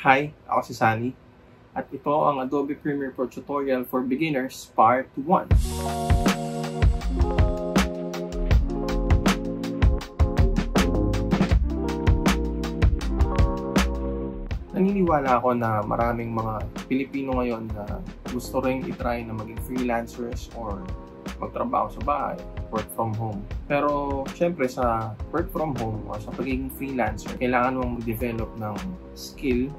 Hi, ako si Sunny at ito ang Adobe Premiere Pro Tutorial for Beginners Part 1. Naniniwala ako na maraming mga Pilipino ngayon na gusto rin itry na maging freelancers or magtrabaho sa bahay, work from home. Pero syempre sa work from home o sa pagiging freelancer, kailangan mong mag-develop ng skill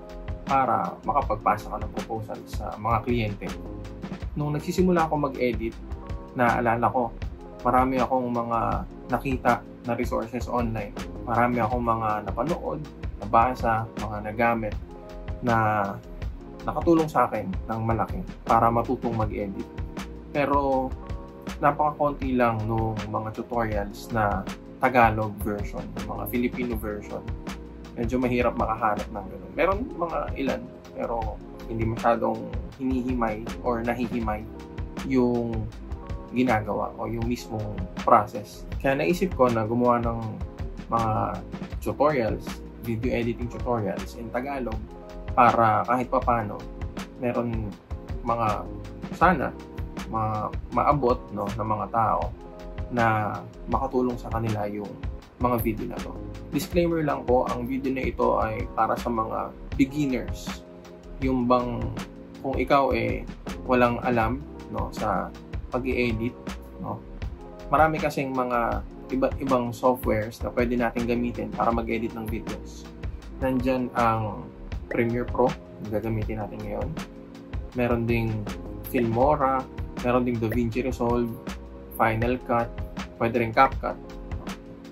para makapagpasa ka ng proposal sa mga kliyente. Nung nagsisimula ako mag-edit, naalala ko, marami akong mga nakita na resources online. Marami akong mga napanood, nabasa, mga nagamit na nakatulong sa akin ng malaki para matutong mag-edit. Pero napaka-konti lang nung mga tutorials na Tagalog version, mga Filipino version. Medyo mahirap makahanap ng gano'n. Meron mga ilan, pero hindi masyadong hinihimay or nahihimay yung ginagawa o yung mismong process. Kaya naisip ko na gumawa ng mga tutorials, video editing tutorials in Tagalog para kahit papano meron mga sana maabot no, ng mga tao na makatulong sa kanila yung mga video na to. Disclaimer lang po, ang video na ito ay para sa mga beginners. Yung bang kung ikaw walang alam no sa pag-i-edit, no. Marami kasing mga iba't ibang softwares na pwede natin gamitin para mag-edit ng videos. Nandyan ang Premiere Pro, na gagamitin natin ngayon. Meron ding Filmora, meron ding DaVinci Resolve, Final Cut, pwede rin CapCut.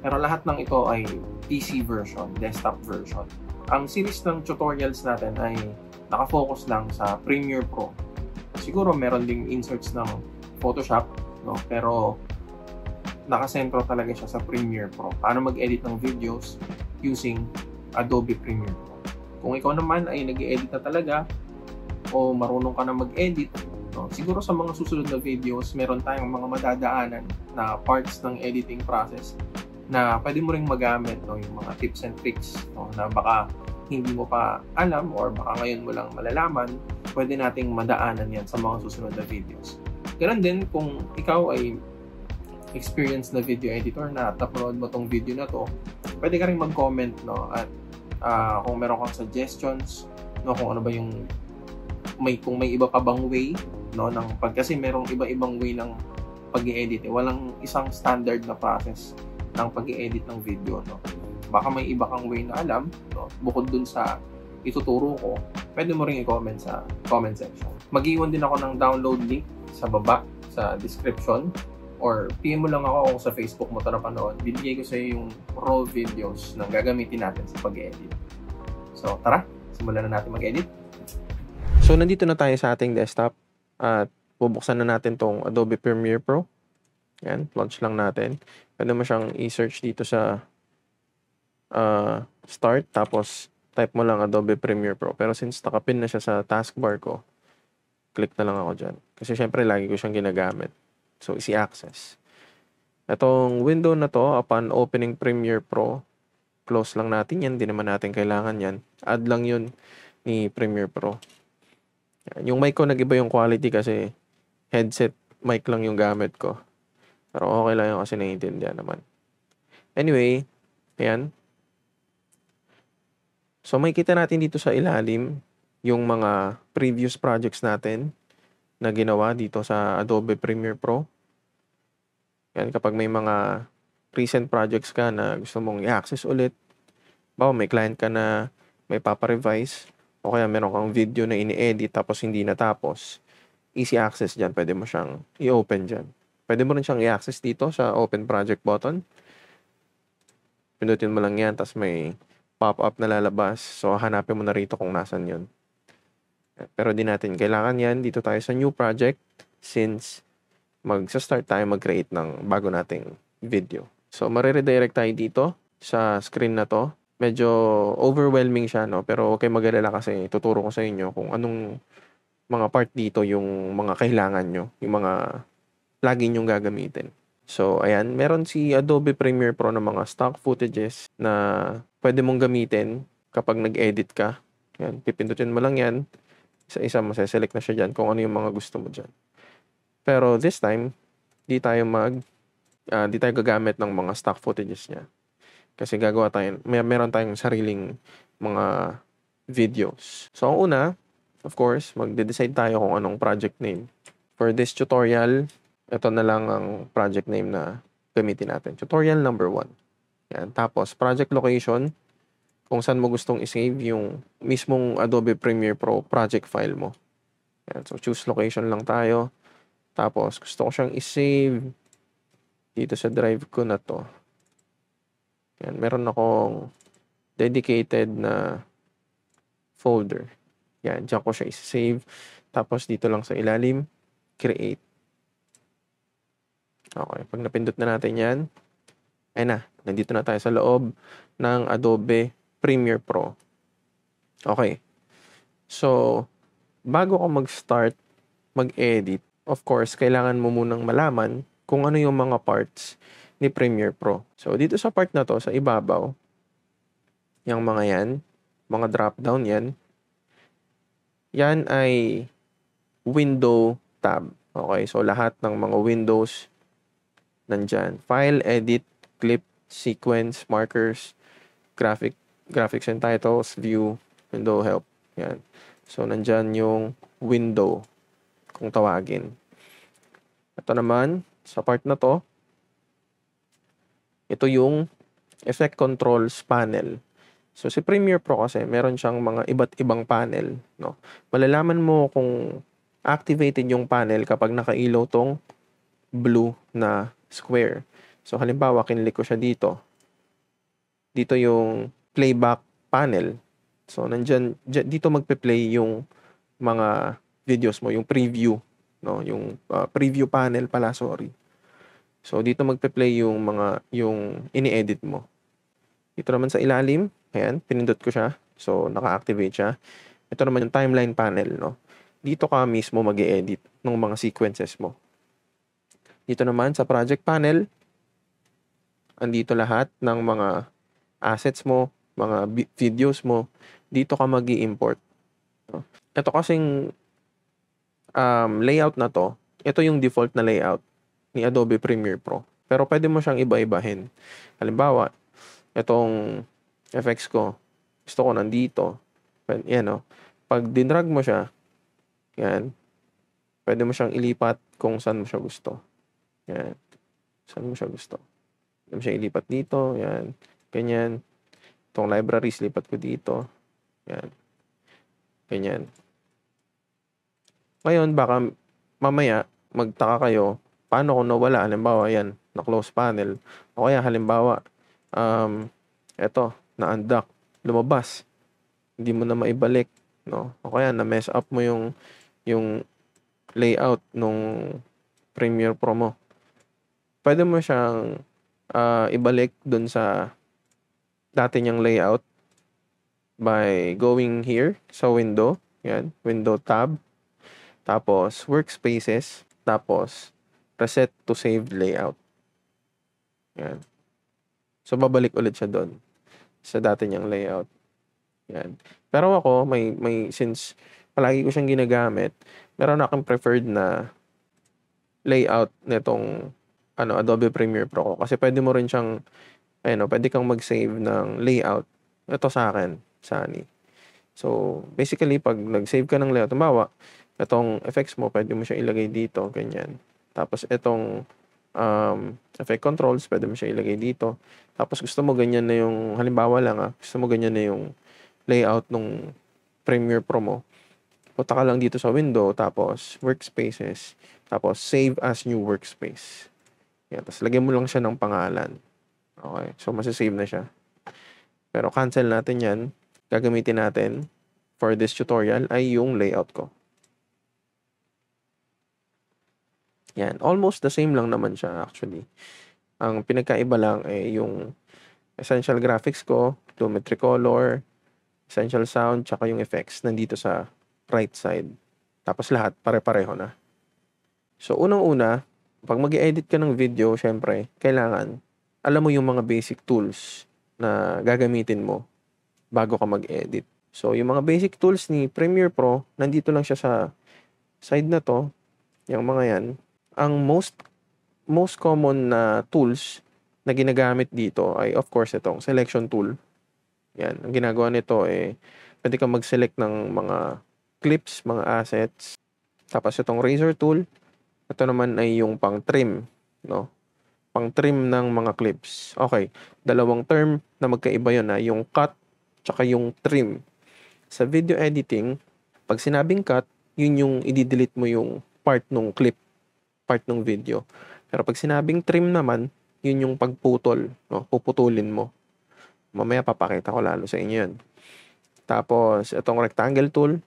Pero lahat ng ito ay PC version, desktop version. Ang series ng tutorials natin ay nakafocus lang sa Premiere Pro. Siguro meron ding inserts ng Photoshop, no? Pero nakasentro talaga siya sa Premiere Pro. Paano mag-edit ng videos using Adobe Premiere Pro. Kung ikaw naman ay nag-edit na talaga o marunong ka na mag-edit, no? Siguro sa mga susunod na videos, meron tayong mga madadaanan na parts ng editing process na pwede mo ring magamit, no, yung mga tips and tricks, no, na baka hindi mo pa alam or baka ngayon mo lang malalaman, pwede nating madaanan yan sa mga susunod na videos. Ganun din kung ikaw ay experienced na video editor na upload mo tong video na to, pwede ka rin mag-comment, no, at kung meron kang suggestions, no, kung ano ba yung kung may iba pa bang way, no, kasi merong iba-ibang way ng pag-i-edit. Walang isang standard na process ng pag-i-edit ng video, no. Baka may iba kang way na alam, no, bukod dun sa ituturo ko, pwede mo ring i-comment sa comment section. Mag-iwan din ako ng download link sa baba, sa description, or PM mo lang ako kung sa Facebook mo ito napanood. Bibigay ko sa iyo yung raw videos na gagamitin natin sa pag-edit. So, tara, simulan na natin mag-edit. So, nandito na tayo sa ating desktop at bubuksan na natin tong Adobe Premiere Pro. Yan, launch lang natin. Pwede mo siyang i-search dito sa start, tapos type mo lang Adobe Premiere Pro. Pero since nakapin na siya sa taskbar ko, click na lang ako dyan. Kasi syempre, lagi ko siyang ginagamit. So, easy access. Itong window na to, upon opening Premiere Pro, close lang natin yan. Hindi naman natin kailangan yan. Add lang yun ni Premiere Pro. Yung mic ko, nag-iba yung quality kasi headset mic lang yung gamit ko. Pero okay lang yun kasi naiintindihan naman. Anyway, ayan. So, makikita natin dito sa ilalim yung mga previous projects natin na ginawa dito sa Adobe Premiere Pro. Yan, kapag may mga recent projects ka na gusto mong i-access ulit, bawa may client ka na may paparevise, o kaya meron kang video na ini-edit tapos hindi natapos, easy access dyan. Pwede mo siyang i-open dyan. Pwede mo rin siyang i-access dito sa Open Project button. Pindutin mo lang yan, tapos may pop-up na lalabas. So, hanapin mo na rito kung nasan yun. Pero di natin kailangan yan. Dito tayo sa New Project since magsa-start tayo mag-create ng bago nating video. So, mariredirect tayo dito sa screen na to. Medyo overwhelming siya, no? Pero huwag kayong mag-alala kasi tuturo ko sa inyo kung anong mga part dito yung mga kailangan nyo, yung mga plugin yung gagamitin. So, ayan, meron si Adobe Premiere Pro ng mga stock footages na pwede mong gamitin kapag nag-edit ka. Yan, pipindutin mo lang yan. Isa-isa maseselect na siya dyan kung ano yung mga gusto mo dyan. Pero this time, di tayo gagamit ng mga stock footages niya. Kasi meron tayong sariling mga videos. So, ang una, of course, magde-decide tayo kung anong project name. For this tutorial, ito na lang ang project name na gamitin natin. Tutorial number 1. Yan. Tapos, project location, kung saan mo gustong isave yung mismong Adobe Premiere Pro project file mo. Yan. So, choose location lang tayo. Tapos, gusto ko siyang isave dito sa drive ko na to. Yan. Meron akong dedicated na folder. Yan. Diyan ko siya isave. Tapos, dito lang sa ilalim, create. Okay. Pag napindot na natin yan, ayun na. Nandito na tayo sa loob ng Adobe Premiere Pro. Okay. So, bago ka mag-start mag-edit, of course, kailangan mo munang malaman kung ano yung mga parts ni Premiere Pro. So, dito sa part na to, sa ibabaw, yung mga yan, mga drop-down yan ay window tab. Okay, so lahat ng mga windows nandyan. File, edit, clip, sequence, markers, graphics and titles, view, window help. Yan. So, nandyan yung window kung tawagin. Ito naman, sa part na to, ito yung effect controls panel. So, si Premiere Pro kasi, meron siyang mga iba't ibang panel. No? Malalaman mo kung activated yung panel kapag nakailaw tong blue na square. So, halimbawa, kinlik ko siya dito. Dito yung playback panel. So, dito magpe-play yung mga videos mo, yung preview. No? Yung preview panel pala, sorry. So, dito magpe-play yung ini-edit mo. Dito naman sa ilalim, ayan, pinindot ko siya. So, naka-activate siya. Ito naman yung timeline panel, no? Dito ka mismo mag-e-edit ng mga sequences mo. Dito naman sa project panel, andito lahat ng mga assets mo, mga videos mo. Dito ka mag-i-import. No? Ito kasing layout na to, ito yung default na layout ni Adobe Premiere Pro. Pero pwede mo siyang iba-ibahin. Halimbawa, itong effects ko, gusto ko nandito. Yan, no? Pag dinrag mo siya, yan, pwede mo siyang ilipat kung saan mo siya gusto. Yan. Saan mo siya gusto. Pwede mo siya ilipat dito, yan. Ganyan. Itong libraries, lipat ko dito. Yan. Ganyan. Ngayon, baka mamaya, magtaka kayo, paano kung nawala? Halimbawa, yan, na-close panel. O kaya, halimbawa, eto, na-undock, lumabas. Hindi mo na maibalik, no? O kaya, na-mess up mo yung layout nung Premiere Pro mo. Pwede mo siyang ibalik dun sa dati niyang layout by going here sa window. Yan, window tab. Tapos, workspaces. Tapos, reset to saved layout. Yan. So, babalik ulit siya doon sa dati niyang layout. Yan. Pero ako, since palagi ko siyang ginagamit, meron akong preferred na layout nitong Adobe Premiere Pro ko. Kasi pwede mo rin siyang, pwede kang mag-save ng layout. Ito sa akin, Sunny. So, basically, pag nag-save ka ng layout, halimbawa, itong effects mo, pwede mo siya ilagay dito, ganyan. Tapos, itong effect controls, pwede mo siya ilagay dito. Tapos, gusto mo ganyan na yung, halimbawa lang, gusto mo ganyan na yung layout ng Premiere Pro mo. Punta ka lang dito sa window, tapos workspaces, tapos save as new workspace. Yan, tapos lagyan mo lang siya ng pangalan. Okay, so masasave na siya. Pero cancel natin yan. Gagamitin natin for this tutorial ay yung layout ko. Yan, almost the same lang naman siya actually. Ang pinagkaiba lang ay yung essential graphics ko, Lumetri Color, essential sound, tsaka yung effects nandito sa right side. Tapos lahat, pare-pareho na. So, unang-una, pag mag-edit ka ng video, syempre, kailangan, alam mo yung mga basic tools na gagamitin mo bago ka mag-edit. So, yung mga basic tools ni Premiere Pro, nandito lang siya sa side na to. Yung mga yan. Ang most common na tools na ginagamit dito ay of course itong selection tool. Yan. Ang ginagawa nito pwede kang mag-select ng mga clips, mga assets. Tapos itong razor tool, ito naman ay yung pang-trim, no? Pang-trim ng mga clips. Okay, dalawang term na magkaiba yun, yung cut tsaka yung trim. Sa video editing, pag sinabing cut, yun yung i-delete mo yung part ng clip, part ng video. Pero pag sinabing trim naman, yun yung pagputol, no? Puputulin mo. Mamaya papakita ko lalo sa inyo yun. Tapos, itong rectangle tool,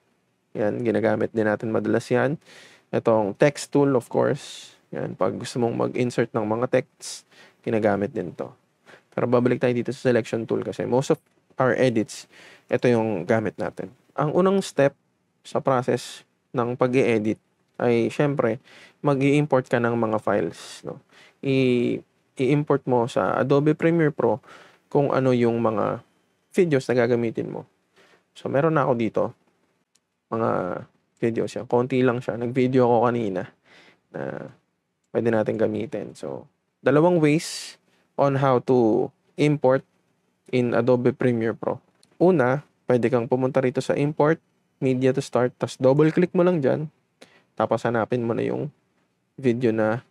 yan, ginagamit din natin madalas yan. Itong text tool, of course, yan, pag gusto mong mag-insert ng mga text, ginagamit din to. Pero babalik tayo dito sa selection tool kasi most of our edits, ito yung gamit natin. Ang unang step sa process ng pag-i-edit ay syempre mag-i-import ka ng mga files, no? I-import mo sa Adobe Premiere Pro kung ano yung mga videos na gagamitin mo. So meron na ako dito mga videos yan. Konti lang siya. Nag-video ako kanina na pwede natin gamitin. So dalawang ways on how to import in Adobe Premiere Pro. Una, pwede kang pumunta rito sa import, media to start, tapos double click mo lang dyan, tapos hanapin mo na yung video na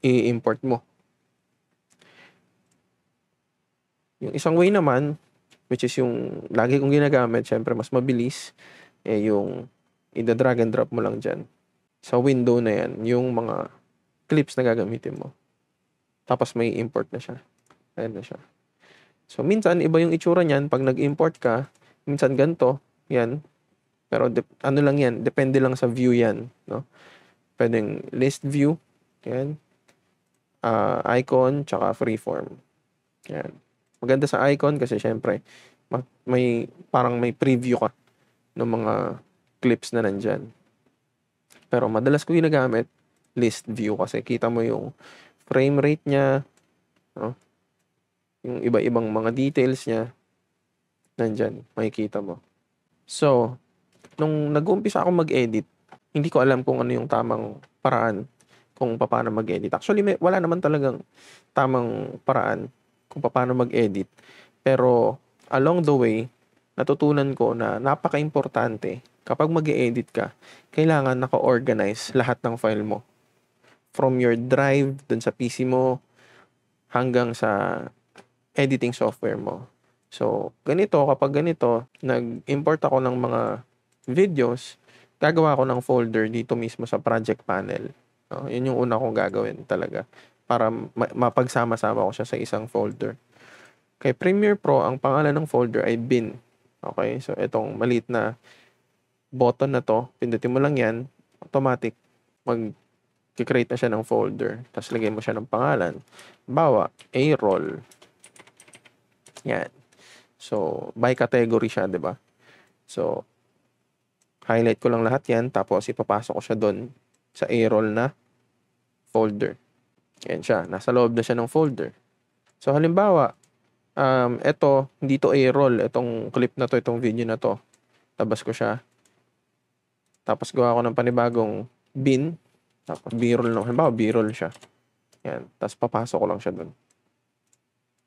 i-import mo. Yung isang way naman, which is yung lagi kong ginagamit, syempre mas mabilis, yung ida-drag and drop mo lang dyan. Sa window na yan, yung mga clips na gagamitin mo. Tapos may import na siya. Ayan na siya. So, minsan, iba yung itsura niyan pag nag-import ka. Minsan, ganito. Yan. Pero, ano lang yan. Depende lang sa view yan. No? Pwedeng list view. Yan. Icon, tsaka freeform. Yan. Maganda sa icon kasi, syempre, parang may preview ka ng mga clips na nandyan. Pero, madalas ko ginagamit list view kasi kita mo yung frame rate niya, no? Yung iba-ibang mga details niya, nandyan, makikita mo. So, nung nag-uumpisa ako mag-edit, hindi ko alam kung ano yung tamang paraan kung paano mag-edit. Actually, wala naman talagang tamang paraan kung paano mag-edit. Pero, along the way, natutunan ko na napaka-importante kapag mag-edit ka, kailangan naka-organize lahat ng file mo. From your drive, dun sa PC mo, hanggang sa editing software mo. So, kapag ganito, nag-import ako ng mga videos, gagawa ko ng folder dito mismo sa project panel. No? Yun yung una kong gagawin talaga para mapagsama-sama ko siya sa isang folder. Kay Premiere Pro, ang pangalan ng folder ay bin. Okay? So, itong maliit na button na to, pindutin mo lang yan, automatic, mag-create na siya ng folder. Tapos, lagay mo siya ng pangalan. Bawa, A-roll. Yan. So, by category siya, di ba? So, highlight ko lang lahat yan, tapos ipapasok ko siya doon sa A-roll na folder. Yan siya. Nasa loob na siya ng folder. So, halimbawa, hindi to A-roll. Itong clip na to, itong video na to. Tabas ko siya. Tapos, gawa ko ng panibagong bin. Tapos, B-roll na. Halimbawa, B-roll siya. Yan. Tapos, papasok ko lang siya doon.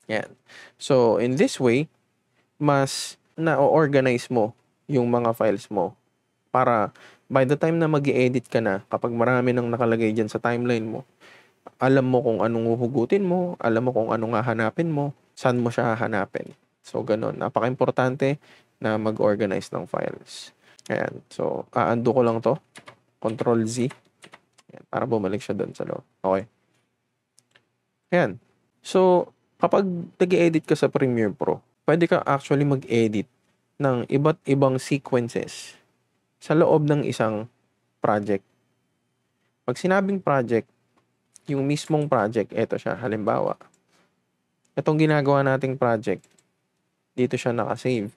Yan. So, in this way, mas na-organize mo yung mga files mo para by the time na mag-i-edit ka na, kapag marami nang nakalagay dyan sa timeline mo, alam mo kung anong huhugutin mo, alam mo kung anong hahanapin mo, saan mo siya hahanapin. So, ganun. Napaka-importante na mag-organize ng files. Ayan. So, undo ko lang to. Control Z. Ayan, para bumalik siya doon sa loob. Okay. Ayan. So, kapag nag-edit ka sa Premiere Pro, pwede ka actually mag-edit ng iba't ibang sequences sa loob ng isang project. Pag sinabing project, yung mismong project, eto siya, halimbawa. Itong ginagawa nating project, dito siya nakasave.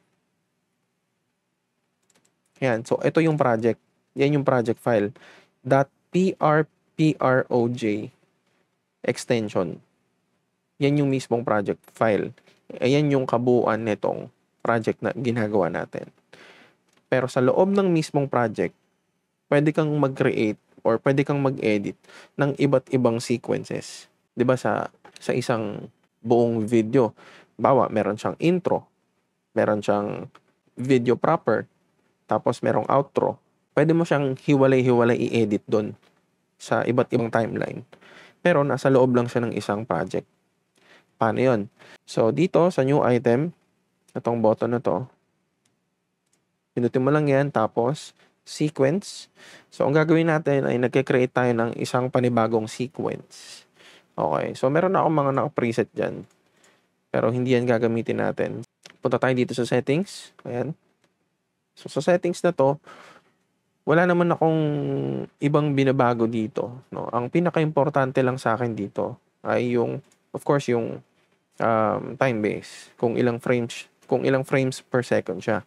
Yan, so ito yung project. Yan yung project file. .prproj extension. Yan yung mismong project file. Ayan yung kabuuan nitong project na ginagawa natin. Pero sa loob ng mismong project, pwede kang mag-create or pwede kang mag-edit ng iba't ibang sequences. 'Di ba sa isang buong video, bawa meron siyang intro, meron siyang video proper, tapos merong outro. Pwede mo siyang hiwalay-hiwalay i-edit doon sa iba't ibang timeline. Pero nasa loob lang siya ng isang project. Paano 'yon? So dito sa new item, itong button na to, pinutin mo lang yan, tapos sequence. So ang gagawin natin ay nagke-create tayo ng isang panibagong sequence. Okay, so meron na akong mga naka-preset dyan. Pero hindi yan gagamitin natin. Punta tayo dito sa settings. Ayan. So sa settings na to, wala naman akong ibang binabago dito. No? Ang pinaka-importante lang sa akin dito ay yung, of course, yung time base. Kung ilang frames per second siya.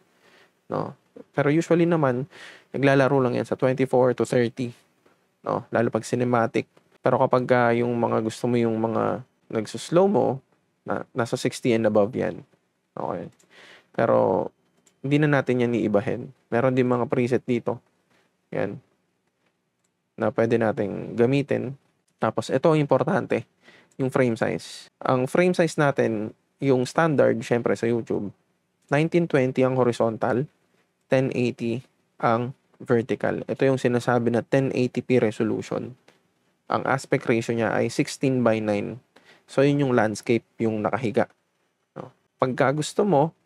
No? Pero usually naman, naglalaro lang yan sa 24 to 30. No? Lalo pag cinematic. Pero kapag yung mga gusto mo yung mga nagsuslow mo, nasa 60 and above yan. Okay. Pero hindi na natin yan iibahin. Meron din mga preset dito. Yan. Na pwede nating gamitin. Tapos ito importante, yung frame size. Ang frame size natin, yung standard, syempre sa YouTube, 1920 ang horizontal, 1080 ang vertical. Ito yung sinasabi na 1080p resolution. Ang aspect ratio niya ay 16:9. So yun yung landscape, yung nakahiga. No? Pagka gusto mo,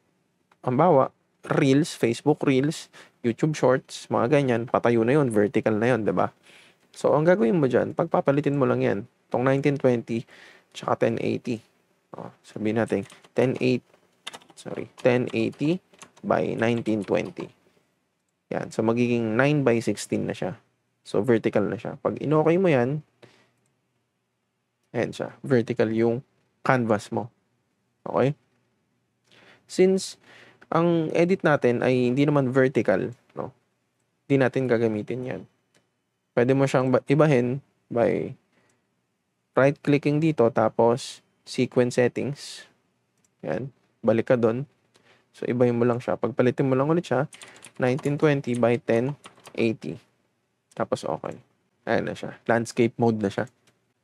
halimbawa, Reels, Facebook Reels, YouTube Shorts, mga ganyan, patayo na yun, vertical na yun, diba? So, ang gagawin mo dyan, pagpapalitin mo lang yan, itong 1920, tsaka 1080. Sabihin natin, 1080 by 1920. Yan, so magiging 9:16 na siya. So, vertical na siya. Pag in-okay mo yan, ayan siya, vertical yung canvas mo. Okay? Since ang edit natin ay hindi naman vertical, no? Hindi natin gagamitin yan. Pwede mo siyang ibahin by right-clicking dito, tapos sequence settings. Yan. Balik ka doon. So, ibahin mo lang siya. Pagpalitin mo lang ulit siya, 1920 by 1080. Tapos, okay. Ayan na siya. Landscape mode na siya.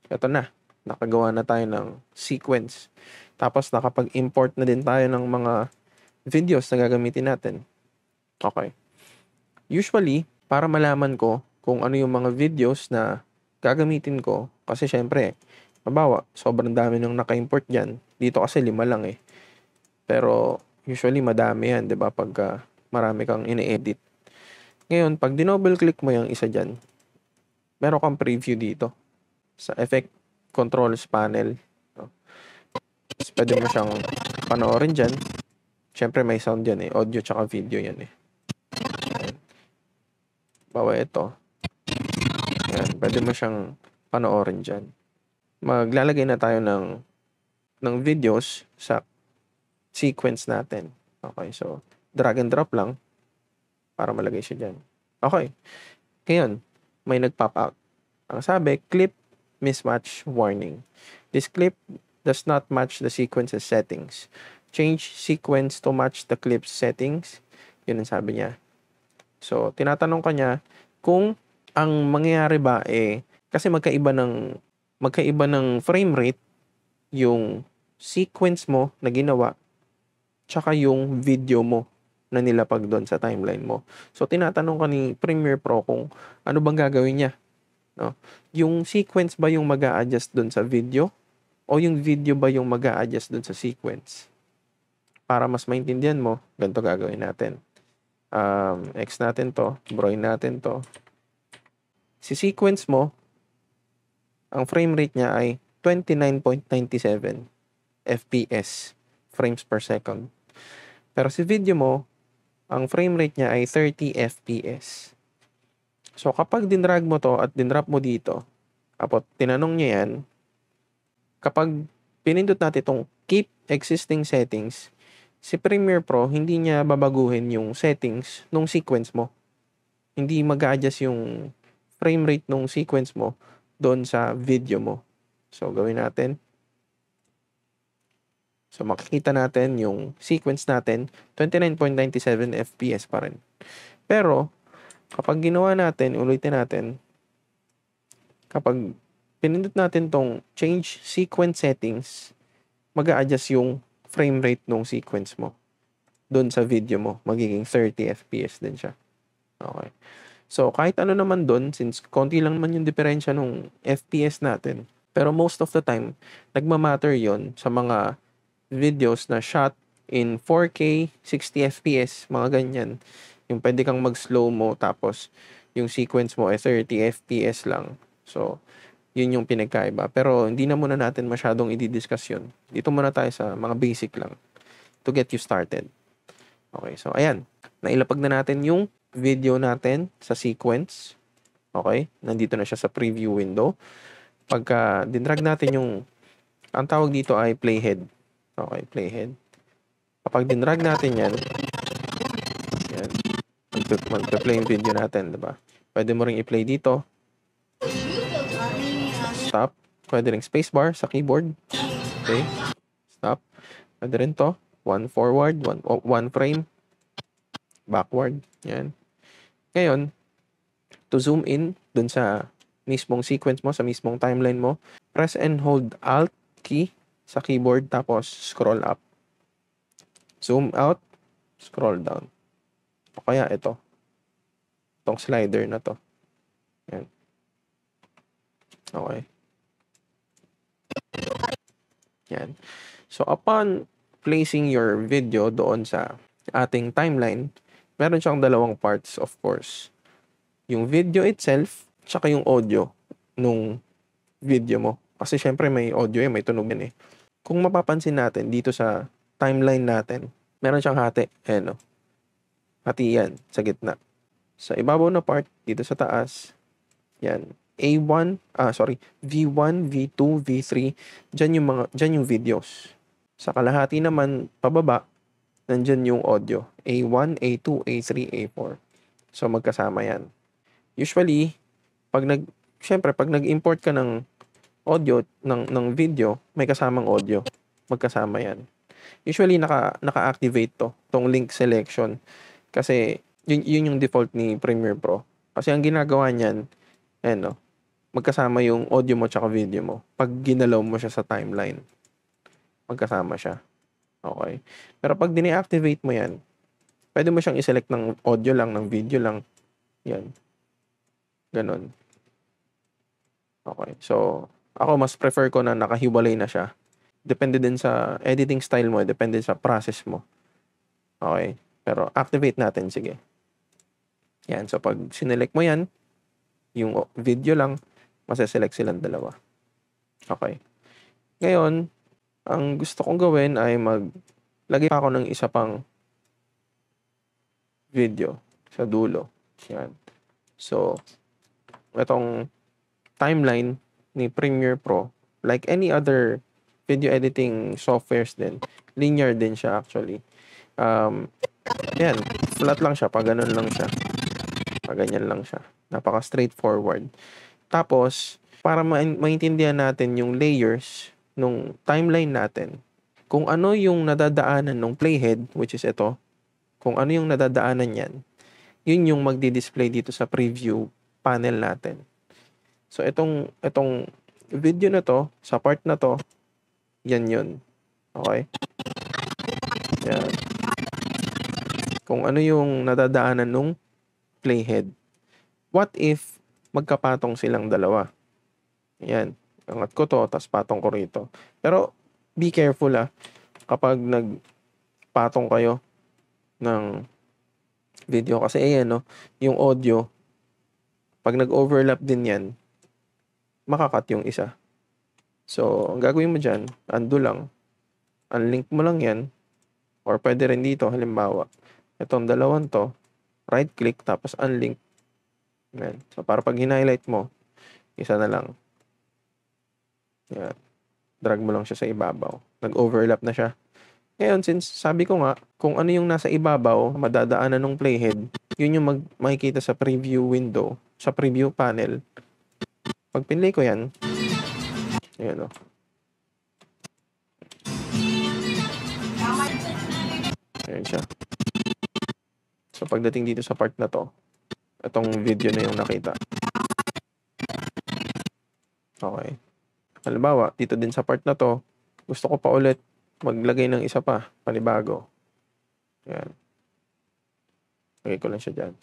Ito na. Nakagawa na tayo ng sequence. Tapos, nakapag-import na din tayo ng mga videos na gagamitin natin. Okay. Usually, para malaman ko kung ano yung mga videos na gagamitin ko, kasi syempre, mabawa, sobrang dami nung naka-import dyan. Dito kasi 5 lang eh. Pero, usually madami yan, di ba? Pagka marami kang ine-edit. Ngayon, pag dinouble click mo yung isa dyan, meron kang preview dito sa effect controls panel. So, pwede mo siyang panoorin dyan. Siyempre may sound yan eh. Audio tsaka video yan eh. Ayan. Bawa ito. Ayan. Pwede mo siyang panoorin dyan. Maglalagay na tayo ng videos sa sequence natin. Okay, so drag and drop lang para malagay siya dyan. Okay. Ngayon, may nag-pop out. Ang sabi, clip mismatch warning. This clip does not match the sequence's settings. Change sequence to match the clip's settings. Yun ang sabi niya. So, tinatanong ka niya kung ang mangyayari ba kasi magkaiba ng frame rate yung sequence mo na ginawa tsaka yung video mo na nilapag doon sa timeline mo. So, tinatanong ka ni Premiere Pro kung ano bang gagawin niya. No? Yung sequence ba yung mag-a-adjust doon sa video o yung video ba yung mag-a-adjust doon sa sequence? Para mas maintindihan mo, ganito gagawin natin. X natin to, broy natin to. Si sequence mo, ang frame rate niya ay 29.97 FPS, frames per second. Pero si video mo, ang frame rate niya ay 30 FPS. So kapag dinrag mo to at dinrop mo dito, kapag tinanong niya yan, kapag pinindot natin itong keep existing settings, si Premiere Pro, hindi niya babaguhin yung settings nung sequence mo. Hindi mag-a-adjust yung frame rate nung sequence mo doon sa video mo. So, gawin natin. So, makikita natin yung sequence natin, 29.97 FPS pa rin. Pero, kapag ginawa natin, ulitin natin, kapag pinindot natin tong change sequence settings, mag-a-adjust yung frame rate ng sequence mo. Doon sa video mo, magiging 30 FPS din siya. Okay. So, kahit ano naman doon, since konti lang naman yung diferensya ng FPS natin, pero most of the time, nagmamatter yon sa mga videos na shot in 4K, 60 FPS, mga ganyan. Yung pwede kang mag-slow mo, tapos yung sequence mo ay 30 FPS lang. So, yun yung pinagkaiba. Pero hindi na muna natin masyadong i-discuss yun. Dito muna tayo sa mga basic lang to get you started. Okay, so ayan. Nailapag na natin yung video natin sa sequence. Okay, nandito na siya sa preview window. Pagka dinrag natin yung, ang tawag dito ay playhead. Okay, playhead. Kapag dinrag natin yan, magpe-play yung video natin, diba? Pwede mo ring i-play dito. Stop. Pwede ring spacebar sa keyboard. Okay. Stop. Pwede rin to. One forward, one frame. Backward. Yan. Ngayon, to zoom in dun sa mismong sequence mo, sa mismong timeline mo, press and hold Alt key sa keyboard, tapos scroll up. Zoom out, scroll down. O kaya ito. Itong slider na to. Yan. Okay. Yan. So, upon placing your video doon sa ating timeline, meron siyang dalawang parts, of course. Yung video itself, tsaka yung audio nung video mo. Kasi syempre may audio may tunog yan eh. Kung mapapansin natin dito sa timeline natin, meron siyang hati. Ayan o. Hati yan sa gitna. Sa ibabaw na part, dito sa taas, yan. V1, V2, V3, dyan yung videos. Sa kalahati naman, pababa, nandyan yung audio. A1, A2, A3, A4. So, magkasama yan. Usually, pag nag-import ka ng audio, ng video, may kasamang audio. Magkasama yan. Usually, naka-activate tong link selection. Kasi, yun yung default ni Premiere Pro. Kasi ang ginagawa niyan, magkasama yung audio mo tsaka video mo. Pag ginalaw mo siya sa timeline, magkasama siya. Okay. Pero pag dine-activate mo yan, pwede mo siyang i-select ng audio lang, ng video lang. Yan. Ganon. Okay. So, ako mas prefer ko na nakahiwalay na siya. Depende din sa editing style mo, depende sa process mo. Okay. Pero activate natin, sige. Yan. So, pag sinelect mo yan, yung video lang, masaselect silang dalawa. Okay. Ngayon, ang gusto kong gawin ay maglagay pa ako ng isa pang video sa dulo. Yan. So, itong timeline ni Premiere Pro, like any other video editing softwares din, linear din siya actually. Yan. Flat lang siya. Pag ganun lang siya. Pag ganyan lang siya. Napaka straightforward. Tapos, para maintindihan natin yung layers nung timeline natin, kung ano yung nadadaanan ng playhead, which is ito, kung ano yung nadadaanan yan, yun yung magdi-display dito sa preview panel natin. So, itong video na to, sa part na to, yan yun. Okay? Yan. Kung ano yung nadadaanan nung playhead. What if magkapatong silang dalawa? Yan. Angat ko to, tas patong ko rito. Pero, be careful kapag nagpatong kayo ng video. Kasi ayan, yung audio, pag nag-overlap din yan, makakat yung isa. So, ang gagawin mo dyan, undo lang. Unlink mo lang yan. Or pwede rin dito, halimbawa, itong dalawang to, right click, tapos unlink. Yan. So, para pag hinighlight mo, isa na lang. Yan. Drag mo lang siya sa ibabaw. Nag-overlap na siya. Ngayon, since sabi ko nga, kung ano yung nasa ibabaw, madadaanan ng playhead, yun yung makikita sa preview window, sa preview panel. Pag pinlay ko yan, ayan o. Ayan siya. So, So, pagdating dito sa part na to, itong video na yung nakita. Okay. Halimbawa, dito din sa part na to, gusto ko pa ulit maglagay ng isa pa, panibago. Yan. Lagay ko lang siya dyan.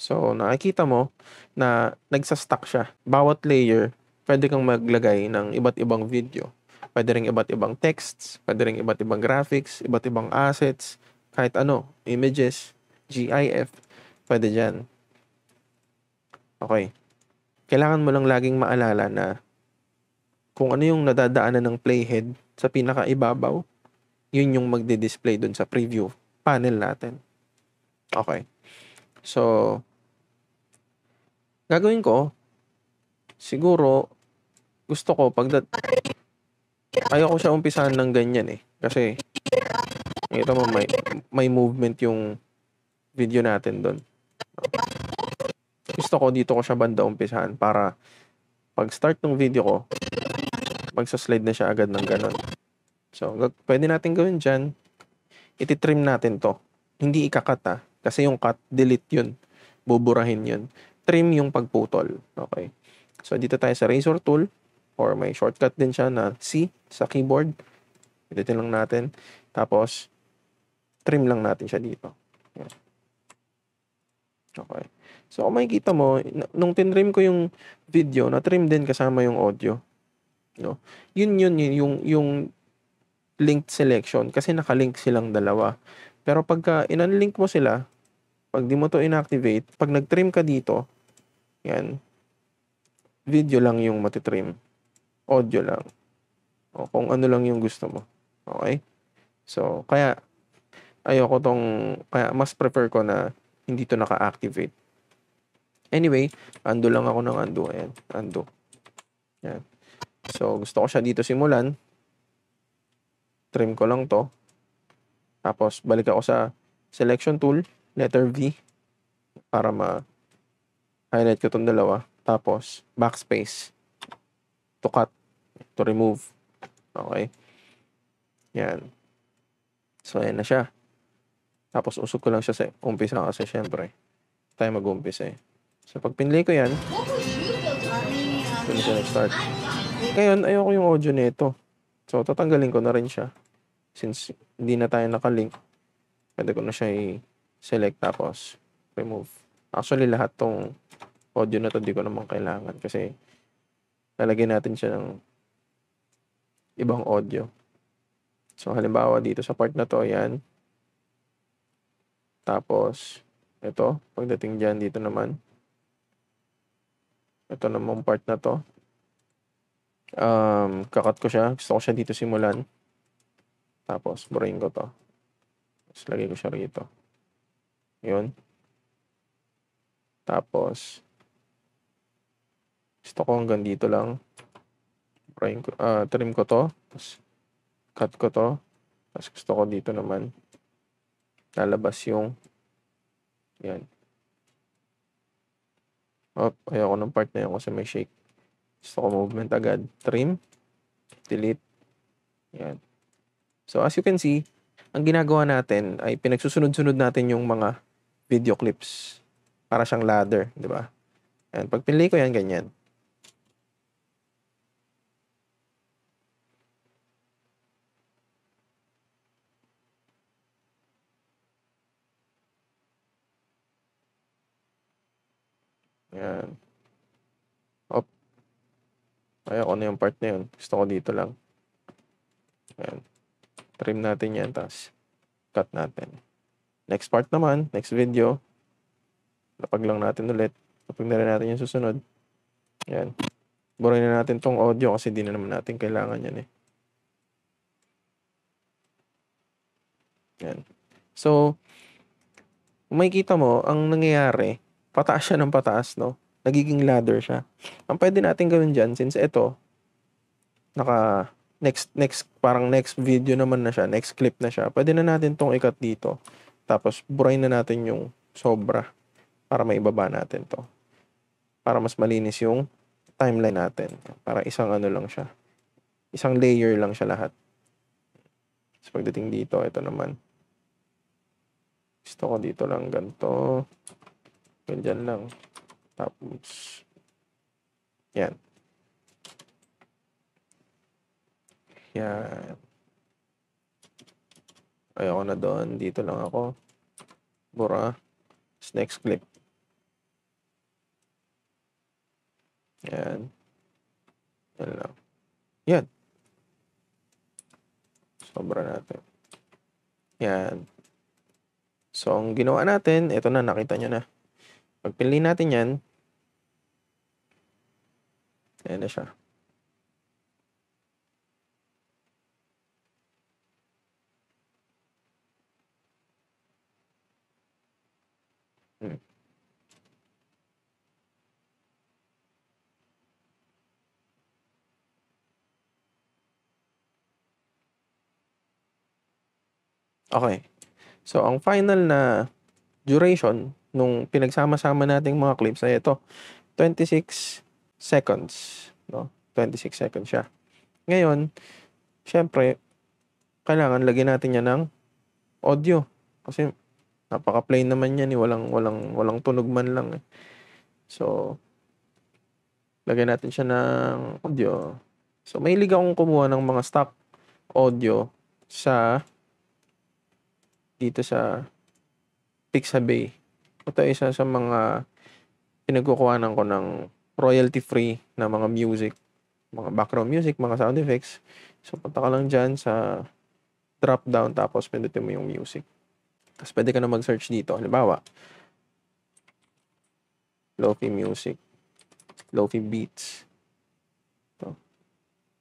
So, nakikita mo na nagsastock siya. Bawat layer, pwede kang maglagay ng iba't ibang video. Pwede rin iba't ibang texts, pwede rin iba't ibang graphics, iba't ibang assets, kahit ano, images, GIF, pwede dyan. Okay. Kailangan mo lang laging maalala na kung ano yung nadadaanan ng playhead sa pinakaibabaw, yun yung magdi-display dun sa preview panel natin. Okay. So, gagawin ko, siguro, gusto ko, ayaw ko siya umpisahan ng ganyan eh. Kasi, nakita mo, may movement yung video natin doon. Gusto ko, dito ko siya banda umpisahan para pag start ng video ko, magsa-slide na siya agad ng ganon. So, pwede natin gawin dyan. Ititrim natin to. Hindi ikakat ha. Kasi yung cut, delete yun. Buburahin yun. Trim yung pagputol. Okay. So, dito tayo sa razor tool or may shortcut din siya na C sa keyboard. Pindutin lang natin. Tapos, trim lang natin siya dito. Yan. Okay. So, kung makikita mo, nung tinrim ko yung video, na-trim din kasama yung audio. No? Yun yung linked selection kasi nakalink silang dalawa. Pero pagka in-unlink mo sila, pag di mo to inactivate, pag nag-trim ka dito, yan, video lang yung matitrim. Audio lang. O kung ano lang yung gusto mo. Okay? So, kaya mas prefer ko na hindi to naka-activate. Anyway, undo lang ako ng undo. Ayan, undo. Yan. So, gusto ko siya dito simulan. Trim ko lang to. Tapos, balik ako sa selection tool, letter V, para ma-highlight ko itong dalawa. Tapos, backspace. To cut. To remove. Okay. Yan. So, ayan na siya. Tapos, usog ko lang siya sa umpisa kasi syempre, tayo mag-umpisa eh. So, pag pinlay ko yan, ito na siya nag-start. Ngayon, ayoko yung audio nito. So, tatanggalin ko na rin siya. Since hindi na tayo nakalink, pwede ko na siya i-select tapos remove. Actually, lahat tong audio na to di ko naman kailangan kasi lalagyan natin siya ng ibang audio. So, halimbawa dito sa part na to, yan. Tapos, ito, pagdating dyan, dito naman. Ito naman part na to. Kakat ko siya. Gusto ko siya dito simulan. Tapos, burahin ko to. Tapos, lagay ko siya rito. Yun. Tapos, gusto ko hanggang dito lang. Burahin ko, trim ko to. Tapos, cut ko to. Tapos, gusto ko dito naman. Lalabas yung yan. Ayoko ng part na yun kasi may shake. Gusto ko movement agad. Trim. Delete. Yan. So, as you can see, ang ginagawa natin ay pinagsusunod-sunod natin yung mga video clips. Para siyang ladder, di ba? Yan. Pag pinlay ko yan, ganyan. Yan. Ayoko na yung part na yun. Gusto ko dito lang. Yan. Trim natin yan, tapos cut natin. Next part naman, next video. Lapag lang natin ulit. Lapag na rin natin yung susunod. Yan. Burahin na natin tong audio kasi di na naman natin kailangan yan eh. Yan. So, kung makikita mo, ang nangyayari, pataas siya ng pataas, no? Nagiging ladder siya. Ang pwede natin gawin dyan, since ito, parang next video naman na siya, next clip na siya, pwede na natin tong ikat dito. Tapos, burahin na natin yung sobra para maibaba natin to. Para mas malinis yung timeline natin. Para isang ano lang siya. Isang layer lang siya lahat. So, pagdating dito, ito naman. Gusto ko dito lang ganito. Ganyan lang. Tapos, yan. Yan. Ayoko na doon. Dito lang ako. Bura. Next clip. Yan. Yan lang. Yan. Sobra natin. Yan. So, ang ginawa natin, ito na, nakita nyo na. Pag pinili natin yan, ayan na siya. Okay. So, ang final na duration nung pinagsama-sama nating mga clips ay ito, 26 seconds. No? 26 seconds siya. Ngayon, syempre, kailangan lagyan natin yan ng audio. Kasi, napaka-plain naman yan. Walang tunog man lang. So, lagyan natin siya ng audio. So, mahilig akong kumuha ng mga stock audio dito sa Pixabay. Ito isa sa mga pinagkukuhanan ko ng royalty-free na mga music, mga background music, mga sound effects. So, punta ka lang dyan sa drop down tapos pindutin mo yung music. Tapos pwede ka na mag-search dito. Halimbawa, Lo-fi music, Lo-fi beats. Ito.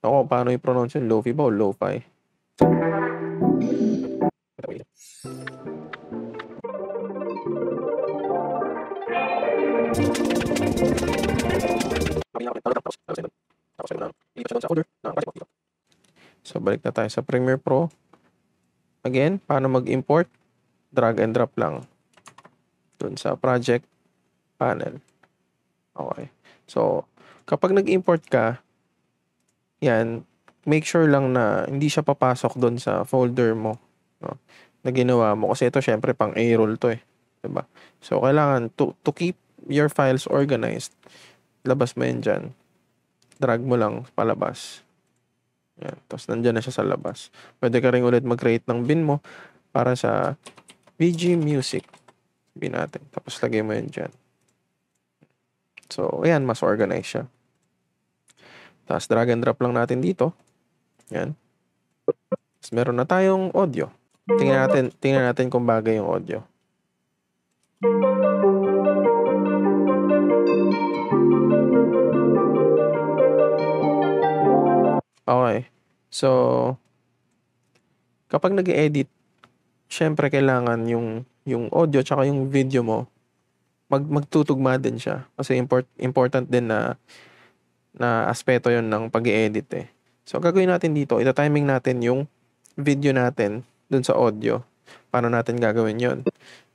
Ako, paano i-pronounce yun? Lo-fi ba o lo-fi? So, balik na tayo sa Premiere Pro. Again, paano mag-import? Drag and drop lang. Doon sa project panel. Okay. So, kapag nag-import ka, yan, make sure lang na hindi siya papasok doon sa folder mo. No? Na ginawa mo. Kasi ito, syempre, pang A-roll to eh. Diba? So, kailangan to keep your files organized, labas mo yan dyan. Drag mo lang palabas. Yan. Tapos, nandyan na siya sa labas. Pwede ka rin ulit mag-create ng bin mo para sa VG Music. Bin natin. Tapos, lagay mo yan dyan. So, ayan, mas organized siya. Tapos, drag and drop lang natin dito. Yan. Tapos, meron na tayong audio. Tingnan natin kung bagay yung audio. Okay. So, kapag nag-edit, syempre kailangan yung audio tsaka yung video mo magtutugma din siya. Kasi important din na aspeto yon ng pag-i-edit eh. So, gagawin natin dito, ita-timing natin yung video natin dun sa audio. Paano natin gagawin yon?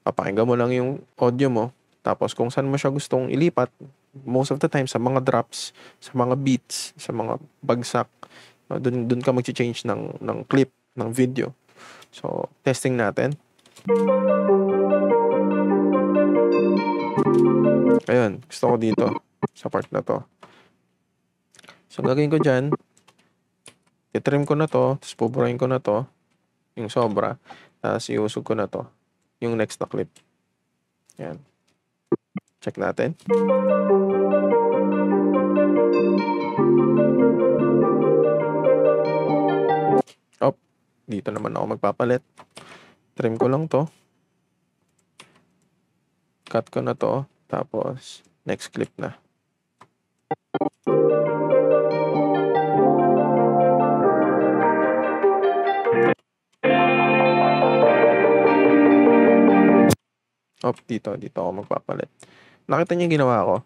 Papakinggan mo lang yung audio mo. Tapos, kung saan mo siya gustong ilipat, most of the time, sa mga drops, sa mga beats, sa mga bagsak, dun ka mag-change ng clip, ng video. So, testing natin. Ayun, gusto ko dito, sa part na to. So, gagawin ko dyan, i-trim ko na to, tapos pupurahin ko na to, yung sobra, tapos iusog ko na to, yung next na clip. Yan. Check natin. Oh, dito naman ako magpapalit. Trim ko lang to. Cut ko na to, tapos next clip na. Dito ako magpapalit. Nakita niyo yung ginawa ko.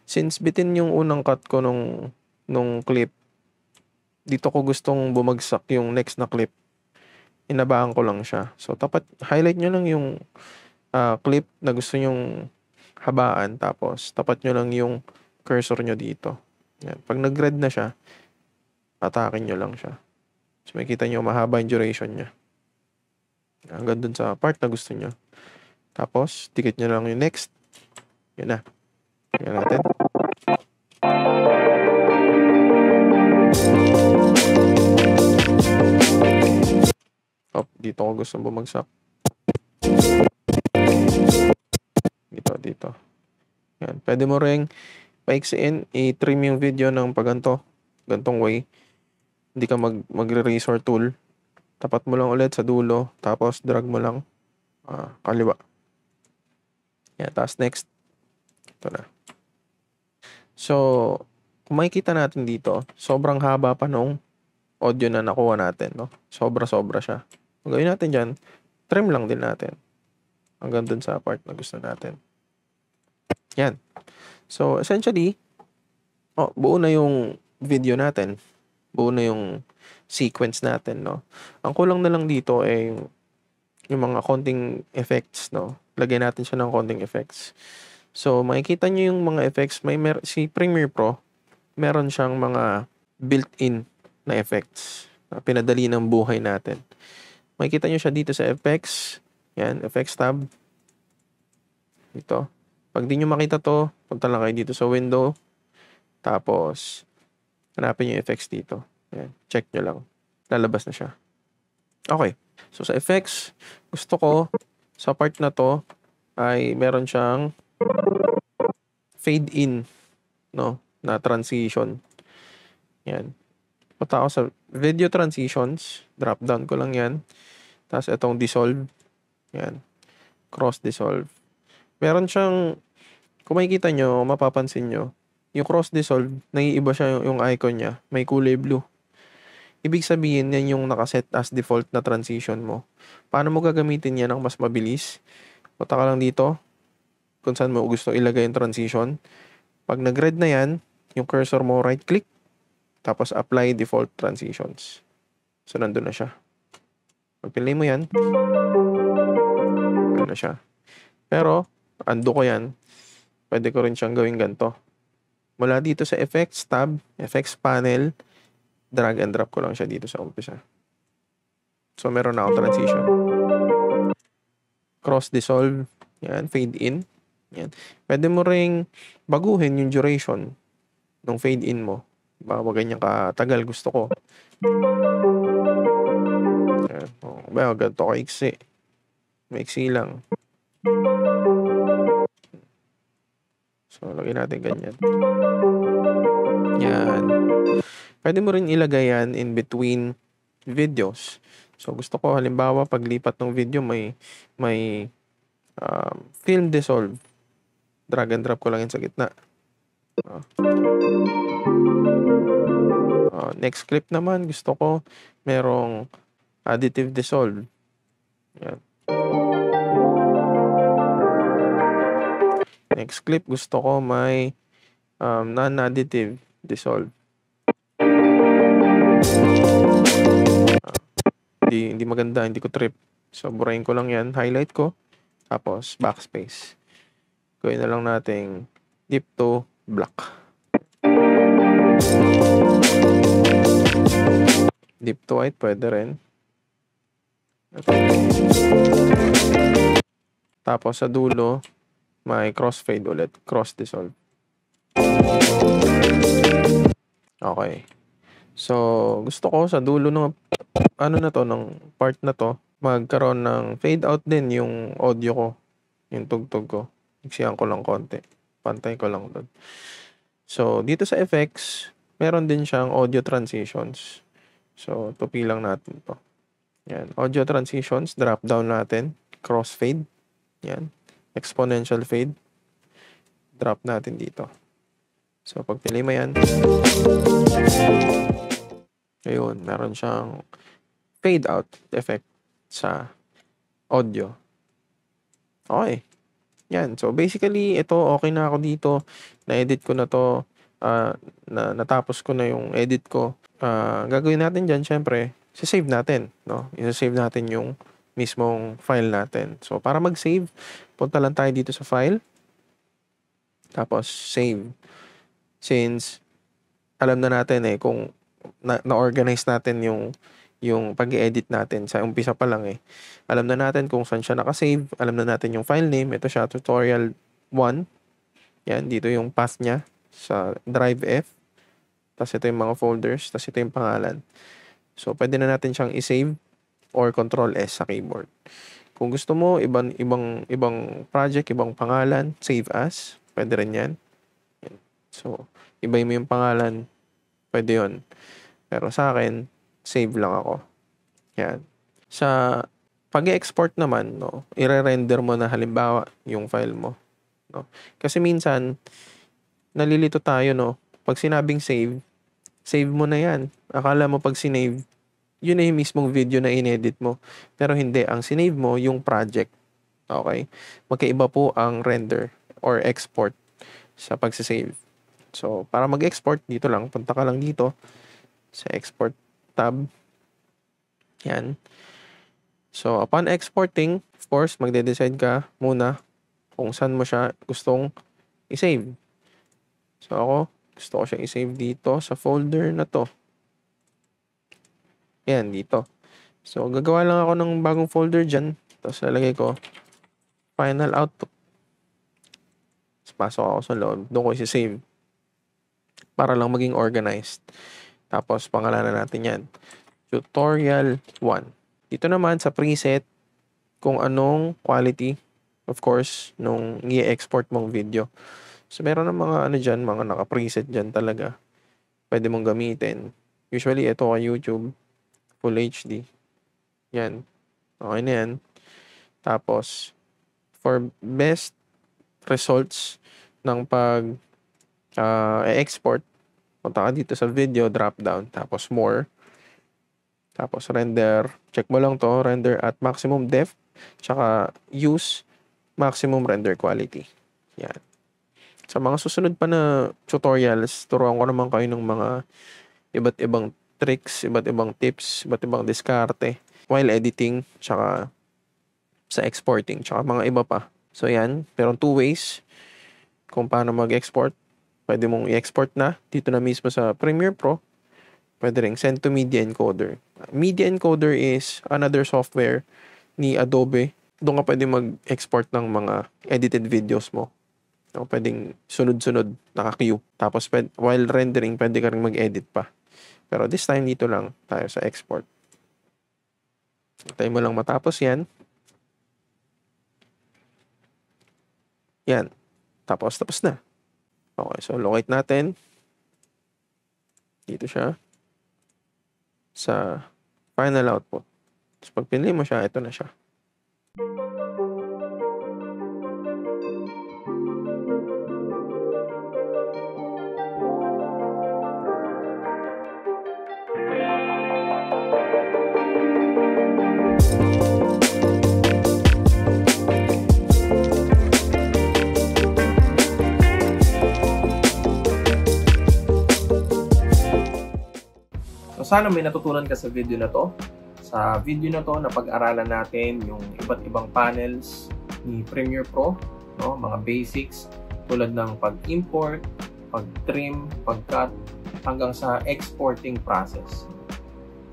Since bitin yung unang cut ko nung clip, dito ko gustong bumagsak yung next na clip. Inabaan ko lang siya. So, highlight nyo lang yung clip na gusto nyong habaan. Tapos, tapat nyo lang yung cursor nyo dito. Yan. Pag nag-red na siya, atakin nyo lang siya. So, makikita nyo mahaba yung duration niya. Hanggang dun sa part na gusto nyo. Tapos, dikit nyo lang yung next. Yan na. Tingnan natin. Dito ko gusto bumagsak. Dito. Yan. Pwede mo ring paiksiin, i-trim yung video ng gantong way. Hindi ka magre-razor tool. Tapat mo lang ulit sa dulo, tapos drag mo lang kaliwa. Yan, tapos next. Ito na. So, kung makikita natin dito, sobrang haba pa nung audio na nakuha natin, no? Sobra-sobra siya. Ang gawin natin dyan, trim lang din natin. Hanggang dun sa part na gusto natin. Yan. So, essentially, buo na yung video natin. Buo na yung sequence natin, no? Ang kulang na lang dito ay yung mga konting effects, no? Lagyan natin siya ng konting effects. So, makikita nyo yung mga effects. Si Premiere Pro, meron siyang mga built-in na effects na pinadali ng buhay natin. Makikita nyo siya dito sa effects. Yan, effects tab. Ito. Pag di nyo makita to, punta lang kayo dito sa window. Tapos, hanapin yung effects dito. Yan, check nyo lang. Lalabas na siya. Okay. So, sa effects, gusto ko, sa part na to, ay meron siyang fade in, no, na transition. Yan. Punta ako sa video transitions. Drop down ko lang yan. Tapos, itong dissolve. Yan. Cross dissolve. Meron siyang, kung makikita nyo, mapapansin nyo, yung cross dissolve, naiiba siya yung icon niya. May kulay blue. Ibig sabihin, yan yung nakaset as default na transition mo. Paano mo gagamitin yan ng mas mabilis? Punta ka lang dito, kung saan mo gusto ilagay yung transition. Pag nag-red na yan, yung cursor mo right-click, tapos apply default transitions. So, nandun na siya. Pag pinlay mo yan, nandun na siya. Pero, undo ko yan. Pwede ko rin siyang gawin ganito. Mula dito sa Effects tab, Effects panel, drag and drop ko lang siya dito sa umpisa. So, meron na akong transition. Cross dissolve. Yan, fade in. Yan. Pwede mo ring baguhin yung duration ng fade in mo. Baka ganyan katagal gusto ko. Yan. Ba, ganito kaiksi. Maiksi lang. So, lagyan natin ganyan. Yan. Pwede mo rin ilagay yan in between videos. So, gusto ko, halimbawa, paglipat ng video, may film dissolve. Drag and drop ko lang yan sa gitna. Next clip naman, gusto ko, merong additive dissolve. Yan. Next clip, gusto ko may non-additive dissolve. Hindi maganda, hindi ko trip. So, burahin ko lang yan. Highlight ko. Tapos, backspace. Gawin na lang nating deep to black. Deep to white, pwede rin. Tapos, sa dulo, may crossfade ulit. Cross dissolve. Okay. So, gusto ko sa dulo ng ng part na to, magkaroon ng fade out din yung audio ko, yung tugtog ko. Iksihan ko lang konti. Pantay ko lang doon. So, dito sa effects, meron din siyang audio transitions. So, tupi lang natin to. Yan. Audio transitions, drop down natin. Crossfade. Yan. Exponential fade. Drop natin dito. So, pag pili mo yan, ayun, meron siyang fade out effect sa audio. Okay. Yan. So, basically, ito, okay na ako dito. Na-edit ko na to. Natapos ko na yung edit ko. Gagawin natin dyan, syempre, save natin. No? I-save natin yung mismong file natin. So, para mag-save, punta lang tayo dito sa file. Tapos, save. Since, alam na natin kung na-organize natin yung pag-edit natin sa umpisa pa lang eh. Alam na natin kung saan siya nakasave, alam na natin yung file name, ito siya, tutorial 1. Yan, dito yung path niya sa Drive F. Tapos ito yung mga folders, tapos ito yung pangalan. So, pwede na natin siyang i-save or Control S sa keyboard. Kung gusto mo, ibang project, ibang pangalan, save as, pwede rin yan. So, ibay mo yung pangalan, pwede yun. Pero sa akin, save lang ako. Yan. Sa pag-export naman, no, i-render mo na halimbawa yung file mo. No? Kasi minsan, nalilito tayo, no? Pag sinabing save, save mo na yan. Akala mo pag sinave, yun na yung mismong video na inedit mo. Pero hindi, ang sinave mo, yung project. Okay? Magkaiba po ang render or export sa pagsisave. So, para mag-export, dito lang. Punta ka lang dito sa export tab. Yan. So, upon exporting, of course, magde-decide ka muna kung saan mo siya gustong i-save. So, ako, gusto ko siya i-save dito sa folder na to. Yan, dito. So, gagawa lang ako ng bagong folder dyan. Tapos, lalagay ko final output. Tapos, pasok ako sa loob. Doon ko i-save. Para lang maging organized. Tapos, pangalanan natin yan. Tutorial 1. Dito naman sa preset, kung anong quality, of course, nung i-export mong video. So, meron ng mga dyan, mga naka-preset dyan talaga. Pwede mong gamitin. Usually, ito kay YouTube. Full HD. Yan. Okay na yan. Tapos, for best results ng export, punta ka dito sa video, drop down, tapos more, tapos render, check mo lang to, render at maximum depth, tsaka use maximum render quality. Yan. Sa mga susunod pa na tutorials, turuan ko naman kayo ng mga iba't ibang tricks, iba't ibang tips, iba't ibang diskarte while editing, tsaka sa exporting, tsaka mga iba pa. So yan, pero 2 ways kung paano mag-export. Pwede mong i-export na dito na mismo sa Premiere Pro. Pwede ring send to Media Encoder. Media Encoder is another software ni Adobe. Doon ka pwede mag-export ng mga edited videos mo. So, pwedeng sunod-sunod, naka-queue. Tapos, while rendering, pwede ka rin mag-edit pa. Pero this time, dito lang tayo sa export. Tayo mo lang matapos yan. Yan. Tapos na. Okay, so locate natin. Dito siya. Sa final output. Tapos pag pinili mo siya, ito na siya. Sana may natutunan ka sa video na to. Sa video na to, napag-aralan natin yung iba't ibang panels ni Premiere Pro, no? Mga basics tulad ng pag-import, pag-trim, pag-cut, hanggang sa exporting process.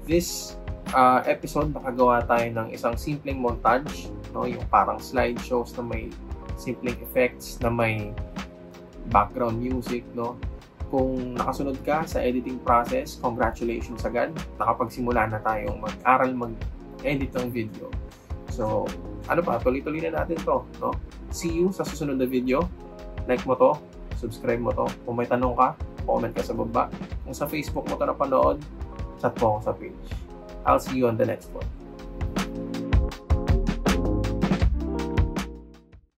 This episode, nakagawa tayo ng isang simpleng montage, no? Yung parang slideshows na may simpleng effects, na may background music, no? Kung nakasunod ka sa editing process, congratulations agad. Nakapagsimula na tayong mag-aral mag-edit ng video. So, tuloy-tuloy na natin to, no? See you sa susunod na video. Like mo to, subscribe mo to. Kung may tanong ka, comment ka sa baba. Kung sa Facebook mo to napanood, chat po ako sa page. I'll see you on the next one.